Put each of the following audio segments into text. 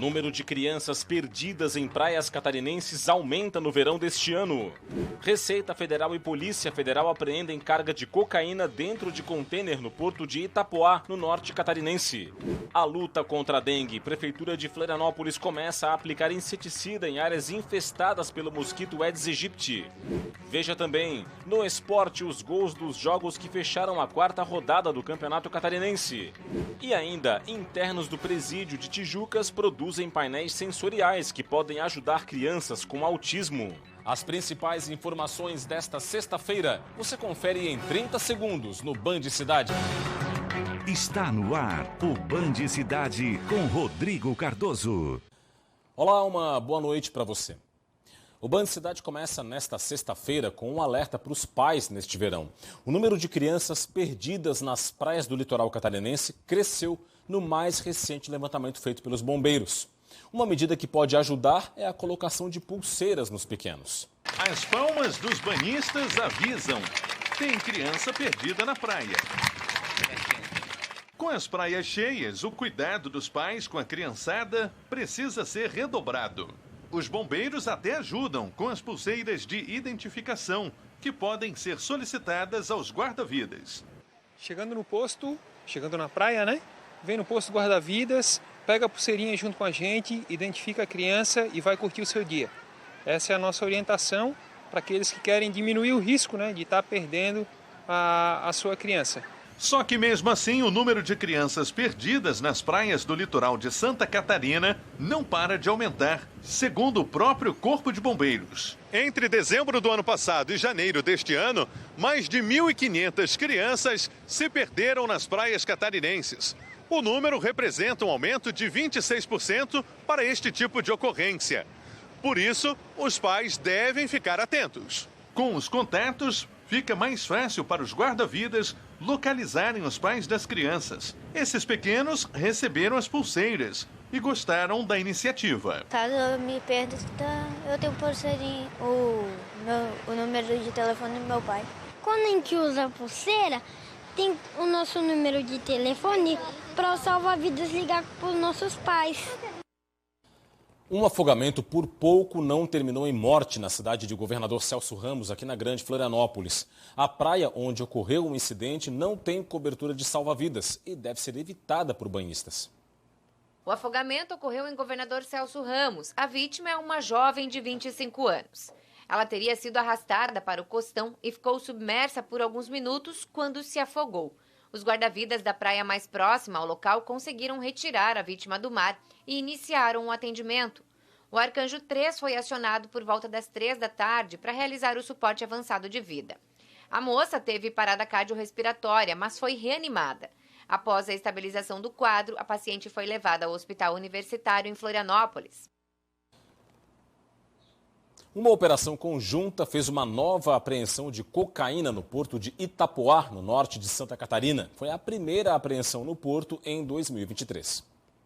Número de crianças perdidas em praias catarinenses aumenta no verão deste ano. Receita Federal e Polícia Federal apreendem carga de cocaína dentro de contêiner no porto de Itapoá, no norte catarinense. A luta contra a dengue. Prefeitura de Florianópolis começa a aplicar inseticida em áreas infestadas pelo mosquito Aedes aegypti. Veja também, no esporte, os gols dos jogos que fecharam a quarta rodada do Campeonato Catarinense. E ainda, internos do presídio de Tijucas produzem painéis sensoriais que podem ajudar crianças com autismo. As principais informações desta sexta-feira você confere em 30 segundos no Band Cidade. Está no ar o Band Cidade com Rodrigo Cardoso. Olá, uma boa noite para você. O Band Cidade começa nesta sexta-feira com um alerta para os pais neste verão. O número de crianças perdidas nas praias do litoral catarinense cresceu no mais recente levantamento feito pelos bombeiros. Uma medida que pode ajudar é a colocação de pulseiras nos pequenos. As palmas dos banhistas avisam: tem criança perdida na praia. Com as praias cheias, o cuidado dos pais com a criançada precisa ser redobrado. Os bombeiros até ajudam com as pulseiras de identificação, que podem ser solicitadas aos guarda-vidas. Chegando no posto, chegando na praia, né? Vem no posto guarda-vidas, pega a pulseirinha junto com a gente, identifica a criança e vai curtir o seu dia. Essa é a nossa orientação para aqueles que querem diminuir o risco, né, de estar perdendo a sua criança. Só que mesmo assim, o número de crianças perdidas nas praias do litoral de Santa Catarina não para de aumentar, segundo o próprio Corpo de Bombeiros. Entre dezembro do ano passado e janeiro deste ano, mais de 1.500 crianças se perderam nas praias catarinenses. O número representa um aumento de 26% para este tipo de ocorrência. Por isso, os pais devem ficar atentos. Com os contatos, fica mais fácil para os guarda-vidas localizarem os pais das crianças. Esses pequenos receberam as pulseiras e gostaram da iniciativa. Caso eu me perda, eu tenho pulseirinha, o número de telefone do meu pai. Quando a gente usa a pulseira, tem o nosso número de telefone para o salva-vidas ligar para os nossos pais. Um afogamento por pouco não terminou em morte na cidade de Governador Celso Ramos, aqui na Grande Florianópolis. A praia onde ocorreu o incidente não tem cobertura de salva-vidas e deve ser evitada por banhistas. O afogamento ocorreu em Governador Celso Ramos. A vítima é uma jovem de 25 anos. Ela teria sido arrastada para o costão e ficou submersa por alguns minutos quando se afogou. Os guarda-vidas da praia mais próxima ao local conseguiram retirar a vítima do mar e iniciaram um atendimento. O Arcanjo 3 foi acionado por volta das 3 da tarde para realizar o suporte avançado de vida. A moça teve parada cardiorrespiratória, mas foi reanimada. Após a estabilização do quadro, a paciente foi levada ao Hospital Universitário em Florianópolis. Uma operação conjunta fez uma nova apreensão de cocaína no porto de Itapoá, no norte de Santa Catarina. Foi a primeira apreensão no porto em 2023.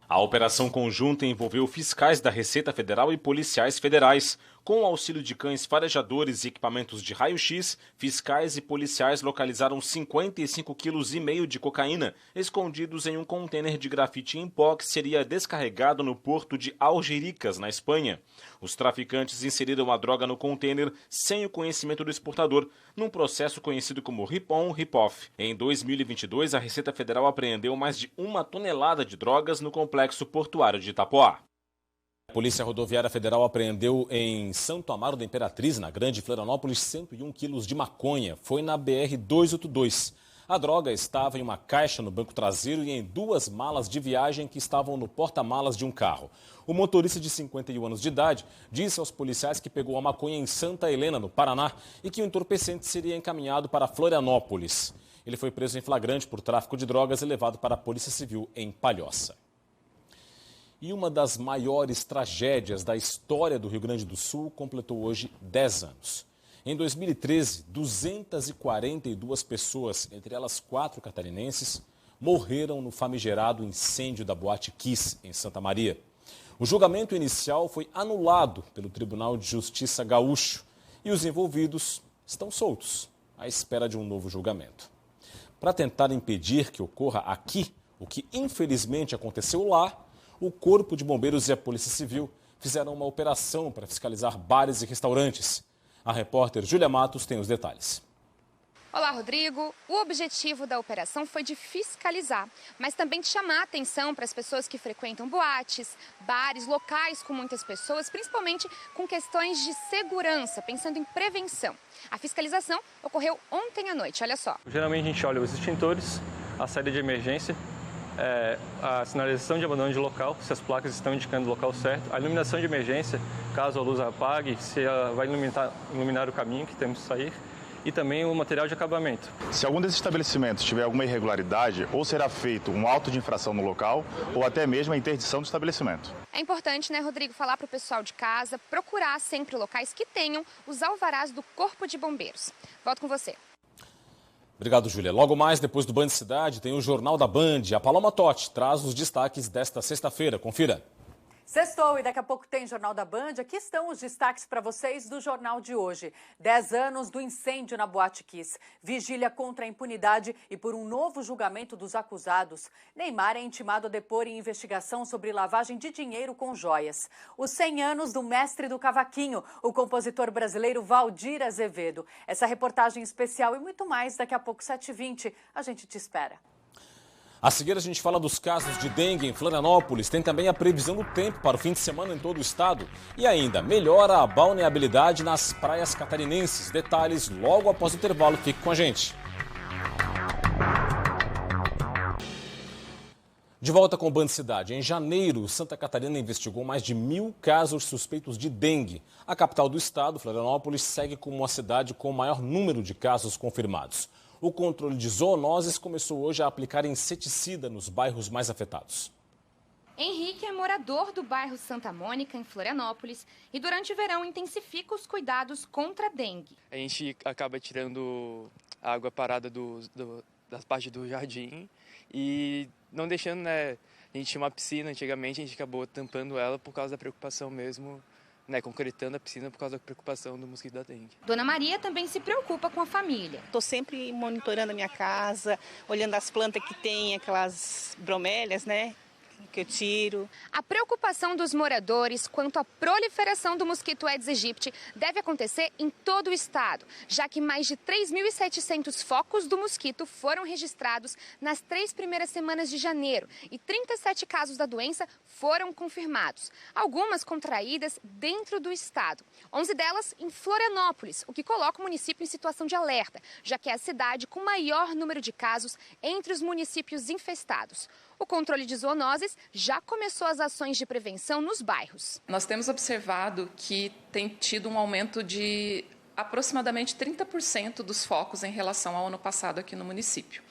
A operação conjunta envolveu fiscais da Receita Federal e policiais federais. Com o auxílio de cães farejadores e equipamentos de raio-x, fiscais e policiais localizaram 55,5 kg de cocaína, escondidos em um contêiner de grafite em pó que seria descarregado no porto de Algericas, na Espanha. Os traficantes inseriram a droga no contêiner sem o conhecimento do exportador, num processo conhecido como rip-on, rip-off. Em 2022, a Receita Federal apreendeu mais de 1 tonelada de drogas no complexo portuário de Itapoá. A Polícia Rodoviária Federal apreendeu em Santo Amaro da Imperatriz, na Grande Florianópolis, 101 quilos de maconha. Foi na BR-282. A droga estava em uma caixa no banco traseiro e em 2 malas de viagem que estavam no porta-malas de um carro. O motorista de 51 anos de idade disse aos policiais que pegou a maconha em Santa Helena, no Paraná, e que o entorpecente seria encaminhado para Florianópolis. Ele foi preso em flagrante por tráfico de drogas e levado para a Polícia Civil em Palhoça. E uma das maiores tragédias da história do Rio Grande do Sul completou hoje 10 anos. Em 2013, 242 pessoas, entre elas 4 catarinenses, morreram no famigerado incêndio da Boate Kiss, em Santa Maria. O julgamento inicial foi anulado pelo Tribunal de Justiça Gaúcho e os envolvidos estão soltos, à espera de um novo julgamento. Para tentar impedir que ocorra aqui o que infelizmente aconteceu lá, o Corpo de Bombeiros e a Polícia Civil fizeram uma operação para fiscalizar bares e restaurantes. A repórter Júlia Matos tem os detalhes. Olá, Rodrigo. O objetivo da operação foi de fiscalizar, mas também de chamar a atenção para as pessoas que frequentam boates, bares, locais com muitas pessoas, principalmente com questões de segurança, pensando em prevenção. A fiscalização ocorreu ontem à noite, olha só. Geralmente a gente olha os extintores, a saída de emergência, a sinalização de abandono de local, se as placas estão indicando o local certo, a iluminação de emergência, caso a luz apague, se ela vai iluminar o caminho que temos que sair, e também o material de acabamento. Se algum desses estabelecimentos tiver alguma irregularidade, ou será feito um auto de infração no local, ou até mesmo a interdição do estabelecimento. É importante, né, Rodrigo, falar para o pessoal de casa, procurar sempre locais que tenham os alvarás do Corpo de Bombeiros. Volto com você. Obrigado, Júlia. Logo mais, depois do Band Cidade, tem o Jornal da Band. A Paloma Totti traz os destaques desta sexta-feira. Confira. Sextou e daqui a pouco tem Jornal da Band. Aqui estão os destaques para vocês do jornal de hoje. 10 anos do incêndio na Boate Kiss. Vigília contra a impunidade e por um novo julgamento dos acusados. Neymar é intimado a depor em investigação sobre lavagem de dinheiro com joias. Os 100 anos do mestre do cavaquinho, o compositor brasileiro Valdir Azevedo. Essa reportagem especial e muito mais daqui a pouco, 7h20. A gente te espera. A seguir, a gente fala dos casos de dengue em Florianópolis. Tem também a previsão do tempo para o fim de semana em todo o estado. E ainda, melhora a balneabilidade nas praias catarinenses. Detalhes logo após o intervalo. Fique com a gente. De volta com o Band Cidade. Em janeiro, Santa Catarina investigou mais de 1.000 casos suspeitos de dengue. A capital do estado, Florianópolis, segue como a cidade com o maior número de casos confirmados. O controle de zoonoses começou hoje a aplicar inseticida nos bairros mais afetados. Henrique é morador do bairro Santa Mônica, em Florianópolis, e durante o verão intensifica os cuidados contra a dengue. A gente acaba tirando a água parada das partes do jardim e não deixando, né? A gente tinha uma piscina antigamente, a gente acabou tampando ela por causa da preocupação mesmo, né, concretando a piscina por causa da preocupação do mosquito da dengue. Dona Maria também se preocupa com a família. Estou sempre monitorando a minha casa, olhando as plantas que tem, aquelas bromélias, né, que eu tiro. A preocupação dos moradores quanto à proliferação do mosquito Aedes aegypti deve acontecer em todo o estado, já que mais de 3.700 focos do mosquito foram registrados nas 3 primeiras semanas de janeiro e 37 casos da doença foram confirmados, algumas contraídas dentro do estado. 11 delas em Florianópolis, o que coloca o município em situação de alerta, já que é a cidade com maior número de casos entre os municípios infestados. O controle de zoonoses já começou as ações de prevenção nos bairros. Nós temos observado que tem tido um aumento de aproximadamente 30% dos focos em relação ao ano passado aqui no município.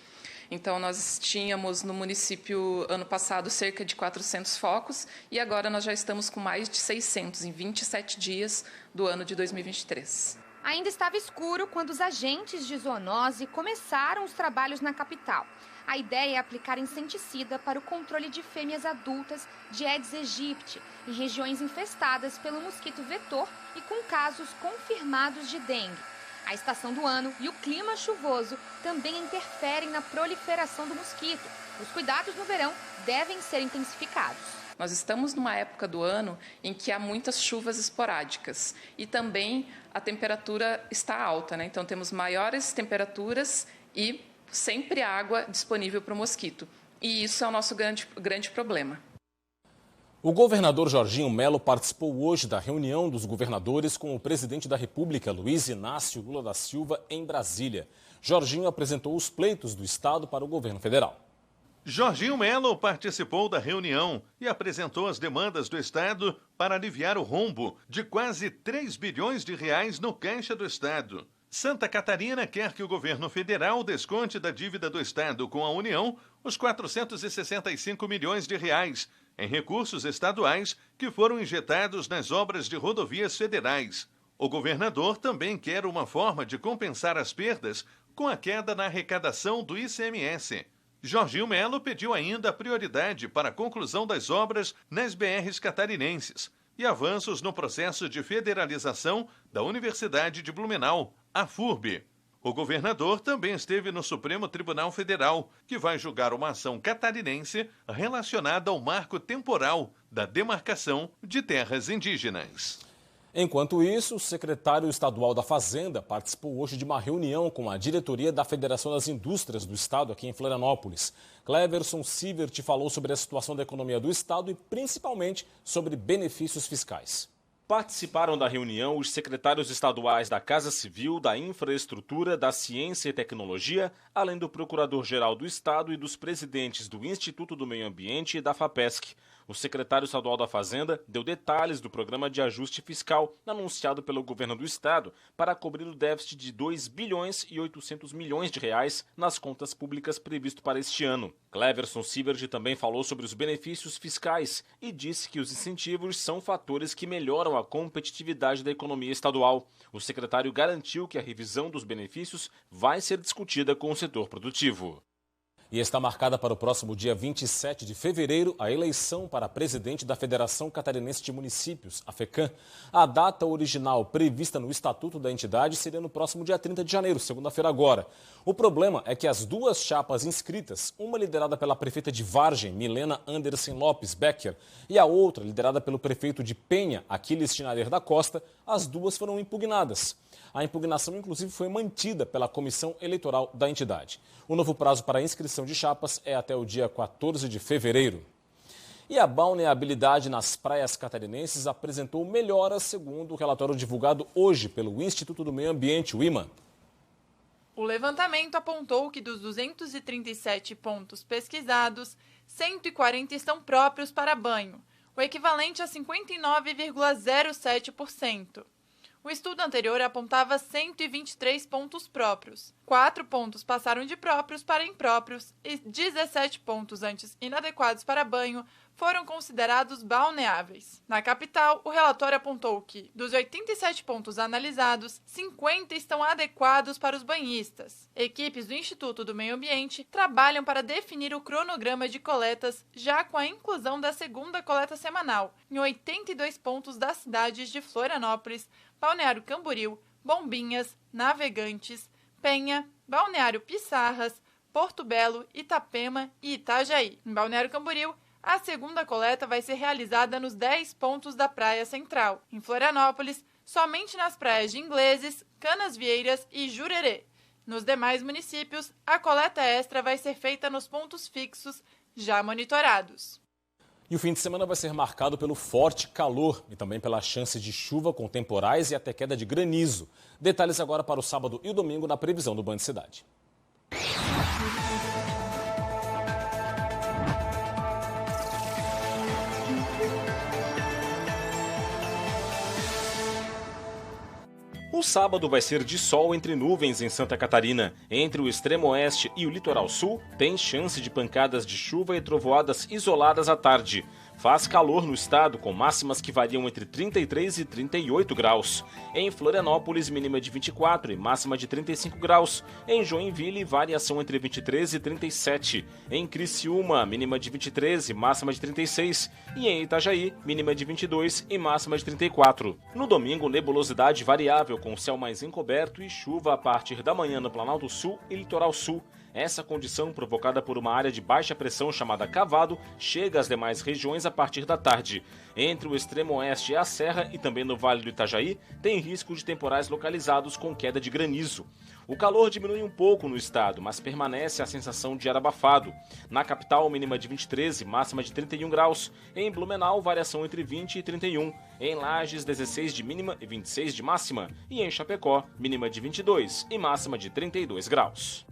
Então, nós tínhamos no município, ano passado, cerca de 400 focos e agora nós já estamos com mais de 600 em 27 dias do ano de 2023. Ainda estava escuro quando os agentes de zoonose começaram os trabalhos na capital. A ideia é aplicar inseticida para o controle de fêmeas adultas de Aedes aegypti em regiões infestadas pelo mosquito vetor e com casos confirmados de dengue. A estação do ano e o clima chuvoso também interferem na proliferação do mosquito. Os cuidados no verão devem ser intensificados. Nós estamos numa época do ano em que há muitas chuvas esporádicas e também a temperatura está alta, né? Então temos maiores temperaturas e sempre água disponível para o mosquito. E isso é o nosso grande problema. O governador Jorginho Melo participou hoje da reunião dos governadores com o presidente da República, Luiz Inácio Lula da Silva, em Brasília. Jorginho apresentou os pleitos do estado para o governo federal. Jorginho Melo participou da reunião e apresentou as demandas do estado para aliviar o rombo de quase 3 bilhões de reais no caixa do estado. Santa Catarina quer que o governo federal desconte da dívida do estado com a União os 465 milhões de reais em recursos estaduais que foram injetados nas obras de rodovias federais. O governador também quer uma forma de compensar as perdas com a queda na arrecadação do ICMS. Jorginho Melo pediu ainda prioridade para a conclusão das obras nas BRs catarinenses e avanços no processo de federalização da Universidade de Blumenau, a FURB. O governador também esteve no Supremo Tribunal Federal, que vai julgar uma ação catarinense relacionada ao marco temporal da demarcação de terras indígenas. Enquanto isso, o secretário estadual da Fazenda participou hoje de uma reunião com a diretoria da Federação das Indústrias do Estado aqui em Florianópolis. Cleverson Sievert falou sobre a situação da economia do Estado e principalmente sobre benefícios fiscais. Participaram da reunião os secretários estaduais da Casa Civil, da Infraestrutura, da Ciência e Tecnologia, além do Procurador-Geral do Estado e dos presidentes do Instituto do Meio Ambiente e da FAPESC. O secretário estadual da Fazenda deu detalhes do programa de ajuste fiscal anunciado pelo governo do estado para cobrir o déficit de 2 bilhões e 800 milhões de reais nas contas públicas previsto para este ano. Cleverson Sievert também falou sobre os benefícios fiscais e disse que os incentivos são fatores que melhoram a competitividade da economia estadual. O secretário garantiu que a revisão dos benefícios vai ser discutida com o setor produtivo. E está marcada para o próximo dia 27 de fevereiro a eleição para presidente da Federação Catarinense de Municípios, a FECAM. A data original prevista no estatuto da entidade seria no próximo dia 30 de janeiro, segunda-feira agora. O problema é que as duas chapas inscritas, uma liderada pela prefeita de Vargem, Milena Anderson Lopes Becker, e a outra liderada pelo prefeito de Penha, Aquiles Tinarer da Costa, as duas foram impugnadas. A impugnação, inclusive, foi mantida pela Comissão Eleitoral da entidade. O novo prazo para a inscrição de chapas é até o dia 14 de fevereiro. E a balneabilidade nas praias catarinenses apresentou melhoras, segundo o relatório divulgado hoje pelo Instituto do Meio Ambiente, o IMA. O levantamento apontou que dos 237 pontos pesquisados, 140 estão próprios para banho, o equivalente a 59,07%. O estudo anterior apontava 123 pontos próprios. 4 pontos passaram de próprios para impróprios e 17 pontos antes inadequados para banho foram considerados balneáveis. Na capital, o relatório apontou que, dos 87 pontos analisados, 50 estão adequados para os banhistas. Equipes do Instituto do Meio Ambiente trabalham para definir o cronograma de coletas, já com a inclusão da segunda coleta semanal, em 82 pontos das cidades de Florianópolis, Balneário Camboriú, Bombinhas, Navegantes, Penha, Balneário Pissarras, Porto Belo, Itapema e Itajaí. Em Balneário Camboriú, a segunda coleta vai ser realizada nos 10 pontos da Praia Central. Em Florianópolis, somente nas praias de Ingleses, Canasvieiras e Jurerê. Nos demais municípios, a coleta extra vai ser feita nos pontos fixos já monitorados. E o fim de semana vai ser marcado pelo forte calor e também pela chance de chuva com temporais e até queda de granizo. Detalhes agora para o sábado e o domingo na previsão do Band Cidade. O sábado vai ser de sol entre nuvens em Santa Catarina. Entre o extremo oeste e o litoral sul, tem chance de pancadas de chuva e trovoadas isoladas à tarde. Faz calor no estado, com máximas que variam entre 33 e 38 graus. Em Florianópolis, mínima de 24 e máxima de 35 graus. Em Joinville, variação entre 23 e 37. Em Criciúma, mínima de 23 e máxima de 36. E em Itajaí, mínima de 22 e máxima de 34. No domingo, nebulosidade variável, com céu mais encoberto e chuva a partir da manhã no Planalto Sul e Litoral Sul. Essa condição, provocada por uma área de baixa pressão chamada cavado, chega às demais regiões a partir da tarde. Entre o extremo oeste e a serra e também no Vale do Itajaí, tem risco de temporais localizados com queda de granizo. O calor diminui um pouco no estado, mas permanece a sensação de ar abafado. Na capital, mínima de 23 e máxima de 31 graus. Em Blumenau, variação entre 20 e 31. Em Lages, 16 de mínima e 26 de máxima. E em Chapecó, mínima de 22 e máxima de 32 graus.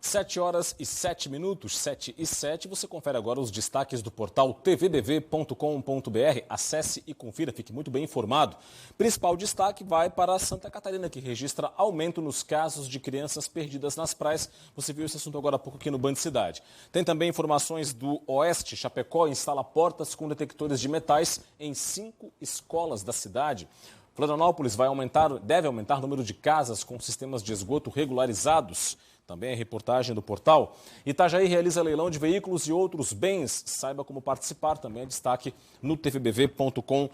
7 horas e 7 minutos, 7 e 7. Você confere agora os destaques do portal tvbv.com.br. Acesse e confira, fique muito bem informado. Principal destaque vai para Santa Catarina, que registra aumento nos casos de crianças perdidas nas praias. Você viu esse assunto agora há pouco aqui no Band Cidade. Tem também informações do Oeste. Chapecó instala portas com detectores de metais em 5 escolas da cidade. Florianópolis deve aumentar o número de casas com sistemas de esgoto regularizados. Também é reportagem do portal. Itajaí realiza leilão de veículos e outros bens. Saiba como participar, também é destaque no tvbv.com.br.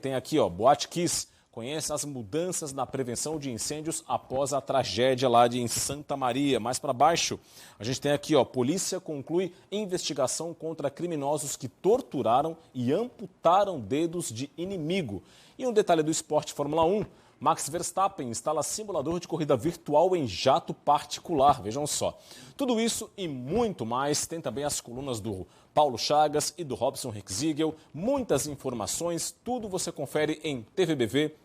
Tem aqui, Boate Kiss, conheça as mudanças na prevenção de incêndios após a tragédia lá em Santa Maria. Mais para baixo, a gente tem aqui, polícia conclui investigação contra criminosos que torturaram e amputaram dedos de inimigo. E um detalhe do esporte Fórmula 1, Max Verstappen instala simulador de corrida virtual em jato particular, vejam só. Tudo isso e muito mais, tem também as colunas do Paulo Chagas e do Robson Rexigel, muitas informações, tudo você confere em tvbv.com.br.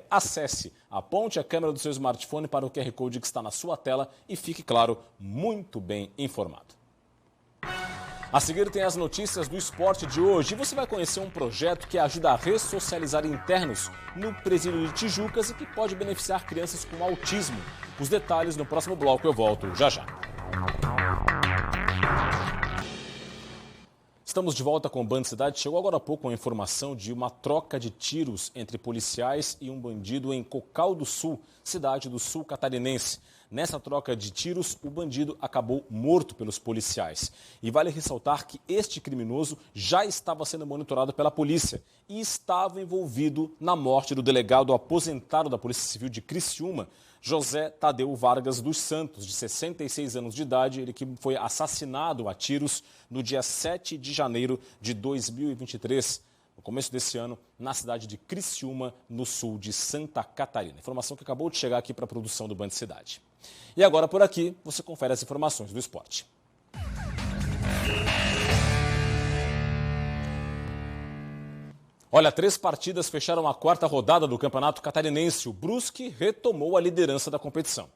Acesse, aponte a câmera do seu smartphone para o QR Code que está na sua tela e fique, claro, muito bem informado. A seguir tem as notícias do esporte de hoje e você vai conhecer um projeto que ajuda a ressocializar internos no presídio de Tijucas e que pode beneficiar crianças com autismo. Os detalhes no próximo bloco, eu volto já já. Estamos de volta com o Band Cidade. Chegou agora há pouco a informação de uma troca de tiros entre policiais e um bandido em Cocal do Sul, cidade do sul catarinense. Nessa troca de tiros, o bandido acabou morto pelos policiais. E vale ressaltar que este criminoso já estava sendo monitorado pela polícia e estava envolvido na morte do delegado aposentado da Polícia Civil de Criciúma, José Tadeu Vargas dos Santos, de 66 anos de idade, ele que foi assassinado a tiros no dia 7 de janeiro de 2023, no começo desse ano, na cidade de Criciúma, no sul de Santa Catarina. Informação que acabou de chegar aqui para a produção do Band Cidade. E agora por aqui, você confere as informações do esporte. Olha, 3 partidas fecharam a 4ª rodada do Campeonato Catarinense. O Brusque retomou a liderança da competição.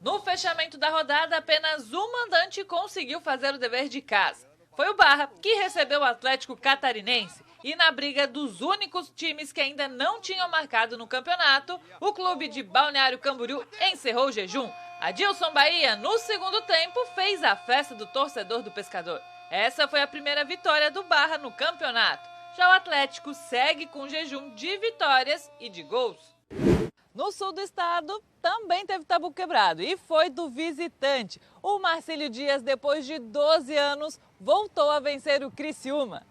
No fechamento da rodada, apenas um mandante conseguiu fazer o dever de casa. Foi o Barra, que recebeu o Atlético Catarinense. E na briga dos únicos times que ainda não tinham marcado no campeonato, o clube de Balneário Camboriú encerrou o jejum. Adilson Bahia, no segundo tempo, fez a festa do torcedor do Pescador. Essa foi a primeira vitória do Barra no campeonato. Já o Atlético segue com jejum de vitórias e de gols. No sul do estado, também teve tabu quebrado e foi do visitante. O Marcílio Dias, depois de 12 anos, voltou a vencer o Criciúma.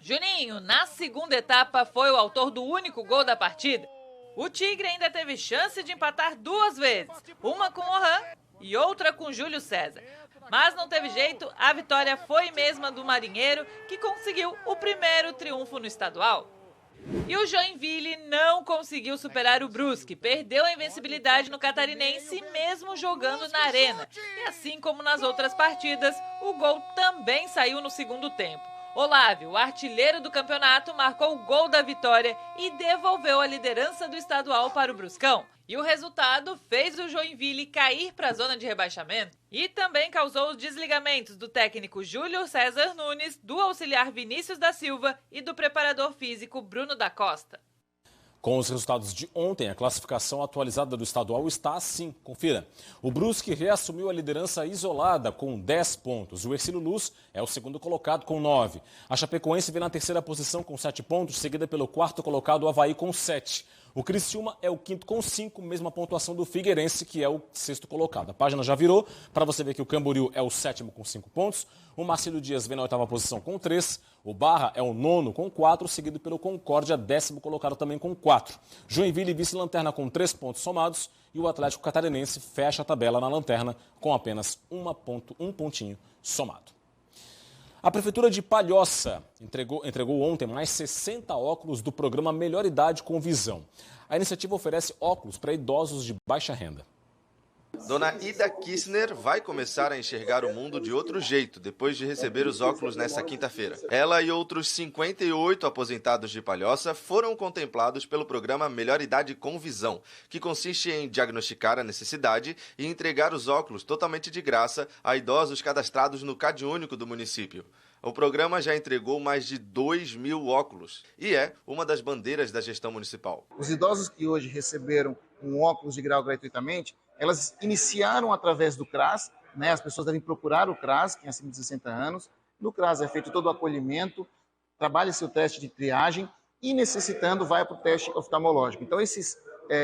Juninho, na segunda etapa, foi o autor do único gol da partida. O Tigre ainda teve chance de empatar 2 vezes, uma com o Orhan e outra com Júlio César. Mas não teve jeito, a vitória foi mesma do Marinheiro, que conseguiu o primeiro triunfo no estadual. E o Joinville não conseguiu superar o Brusque, perdeu a invencibilidade no Catarinense mesmo jogando na arena. E assim como nas outras partidas, o gol também saiu no segundo tempo. Olávio, o artilheiro do campeonato, marcou o gol da vitória e devolveu a liderança do estadual para o Bruscão. E o resultado fez o Joinville cair para a zona de rebaixamento. E também causou os desligamentos do técnico Júlio César Nunes, do auxiliar Vinícius da Silva e do preparador físico Bruno da Costa. Com os resultados de ontem, a classificação atualizada do estadual está assim. Confira. O Brusque reassumiu a liderança isolada com 10 pontos. O Hercílio Luz é o segundo colocado com 9. A Chapecoense vem na terceira posição com 7 pontos, seguida pelo quarto colocado, o Avaí, com 7. O Criciúma é o quinto com 5, mesma pontuação do Figueirense, que é o sexto colocado. A página já virou, para você ver que o Camboriú é o 7º com 5 pontos. O Marcílio Dias vem na 8ª posição com 3. O Barra é o 9º com 4, seguido pelo Concórdia, 10º colocado também com 4. Joinville vice-lanterna com 3 pontos somados. E o Atlético Catarinense fecha a tabela na lanterna com apenas um pontinho somado. A Prefeitura de Palhoça entregou ontem mais 60 óculos do programa Melhor Idade com Visão. A iniciativa oferece óculos para idosos de baixa renda. Dona Ida Kissner vai começar a enxergar o mundo de outro jeito depois de receber os óculos nesta quinta-feira. Ela e outros 58 aposentados de Palhoça foram contemplados pelo programa Melhor Idade com Visão, que consiste em diagnosticar a necessidade e entregar os óculos totalmente de graça a idosos cadastrados no CadÚnico do município. O programa já entregou mais de 2.000 óculos e é uma das bandeiras da gestão municipal. Os idosos que hoje receberam um óculos de grau gratuitamente, elas iniciaram através do CRAS, né? As pessoas devem procurar o CRAS, quem é acima de 60 anos. No CRAS é feito todo o acolhimento, trabalha-se o teste de triagem e, necessitando, vai para o teste oftalmológico. Então, esses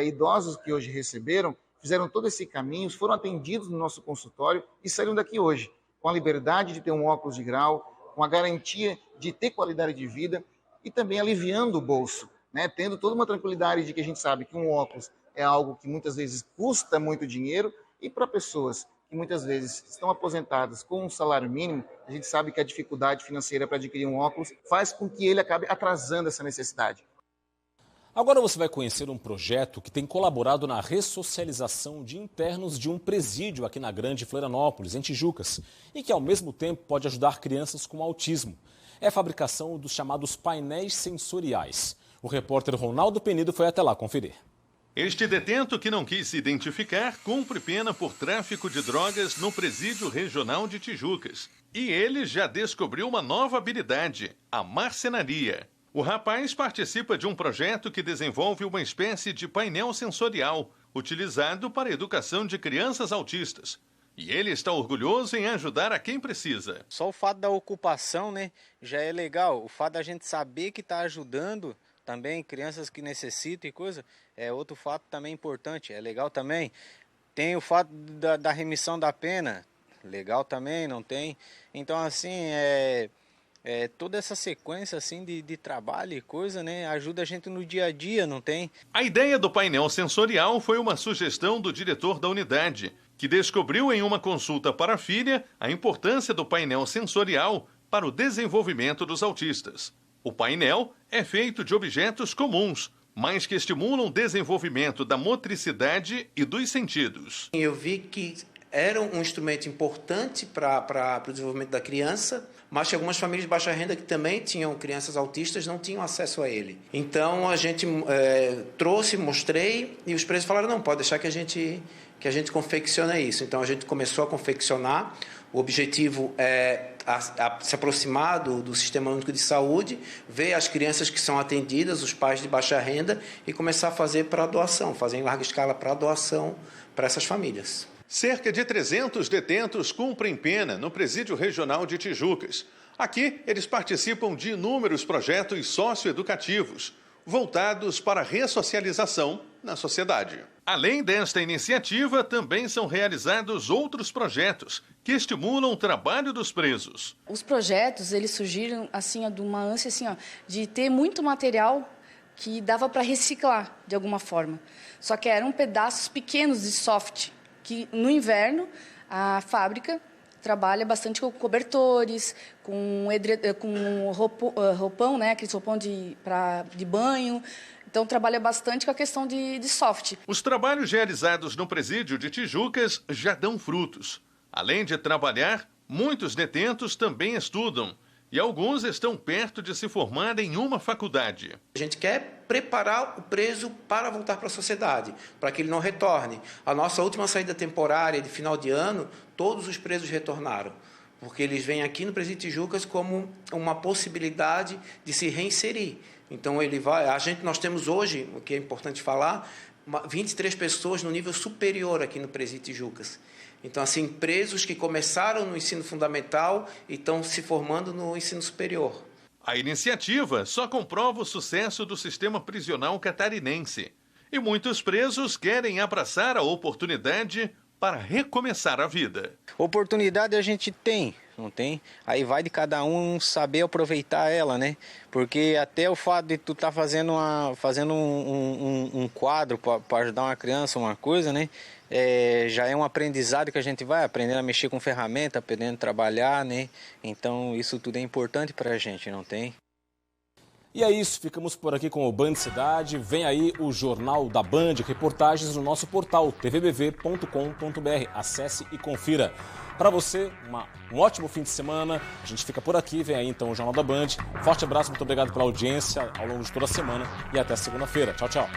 idosos que hoje receberam, fizeram todo esse caminho, foram atendidos no nosso consultório e saíram daqui hoje, com a liberdade de ter um óculos de grau, com a garantia de ter qualidade de vida e também aliviando o bolso. né, tendo toda uma tranquilidade de que a gente sabe que um óculos é algo que muitas vezes custa muito dinheiro, e para pessoas que muitas vezes estão aposentadas com um salário mínimo, a gente sabe que a dificuldade financeira para adquirir um óculos faz com que ele acabe atrasando essa necessidade. Agora você vai conhecer um projeto que tem colaborado na ressocialização de internos de um presídio aqui na Grande Florianópolis, em Tijucas, e que ao mesmo tempo pode ajudar crianças com autismo. É a fabricação dos chamados painéis sensoriais. O repórter Ronaldo Penido foi até lá conferir. Este detento, que não quis se identificar, cumpre pena por tráfico de drogas no Presídio Regional de Tijucas. E ele já descobriu uma nova habilidade, a marcenaria. O rapaz participa de um projeto que desenvolve uma espécie de painel sensorial, utilizado para a educação de crianças autistas. E ele está orgulhoso em ajudar a quem precisa. Só o fato da ocupação, né, já é legal. O fato da gente saber que está ajudando também crianças que necessitam e coisa, é outro fato também importante, é legal também. Tem o fato da remissão da pena, legal também, não tem? Então, assim, toda essa sequência assim, de trabalho e coisa, né, ajuda a gente no dia a dia, não tem? A ideia do painel sensorial foi uma sugestão do diretor da unidade, que descobriu em uma consulta para a filha a importância do painel sensorial para o desenvolvimento dos autistas. O painel é feito de objetos comuns, mas que estimulam o desenvolvimento da motricidade e dos sentidos. Eu vi que era um instrumento importante para o desenvolvimento da criança, mas que algumas famílias de baixa renda que também tinham crianças autistas não tinham acesso a ele. Então a gente trouxe, mostrei, e os presos falaram, não, pode deixar que a gente confecciona isso. Então a gente começou a confeccionar. O objetivo é se aproximar do Sistema Único de Saúde, ver as crianças que são atendidas, os pais de baixa renda, e começar a fazer para doação, fazer em larga escala para doação para essas famílias. Cerca de 300 detentos cumprem pena no Presídio Regional de Tijucas. Aqui, eles participam de inúmeros projetos socioeducativos, voltados para a ressocialização na sociedade. Além desta iniciativa, também são realizados outros projetos que estimulam o trabalho dos presos. Os projetos, eles surgiram assim, de uma ânsia assim, de ter muito material que dava para reciclar de alguma forma. Só que eram pedaços pequenos de soft, que no inverno a fábrica trabalha bastante com cobertores, com roupão, né, aquele roupão de banho. Então, trabalha bastante com a questão de soft. Os trabalhos realizados no presídio de Tijucas já dão frutos. Além de trabalhar, muitos detentos também estudam. E alguns estão perto de se formar em uma faculdade. A gente quer preparar o preso para voltar para a sociedade, para que ele não retorne. A nossa última saída temporária de final de ano, todos os presos retornaram, porque eles vêm aqui no Presídio Tijucas como uma possibilidade de se reinserir. Então nós temos hoje, o que é importante falar, 23 pessoas no nível superior aqui no Presídio Tijucas. Então, assim, presos que começaram no ensino fundamental e estão se formando no ensino superior. A iniciativa só comprova o sucesso do sistema prisional catarinense. E muitos presos querem abraçar a oportunidade para recomeçar a vida. Oportunidade a gente tem, não tem? Aí vai de cada um saber aproveitar ela, né? Porque até o fato de tu estar fazendo um quadro para ajudar uma criança, uma coisa, né? Já é um aprendizado que a gente vai aprendendo a mexer com ferramenta, aprendendo a trabalhar, né? Então isso tudo é importante para a gente, não tem? E é isso, ficamos por aqui com o Band Cidade. Vem aí o Jornal da Band, reportagens no nosso portal tvbv.com.br. Acesse e confira. Para você, um ótimo fim de semana. A gente fica por aqui, vem aí então o Jornal da Band. Forte abraço, muito obrigado pela audiência ao longo de toda a semana e até segunda-feira. Tchau, tchau.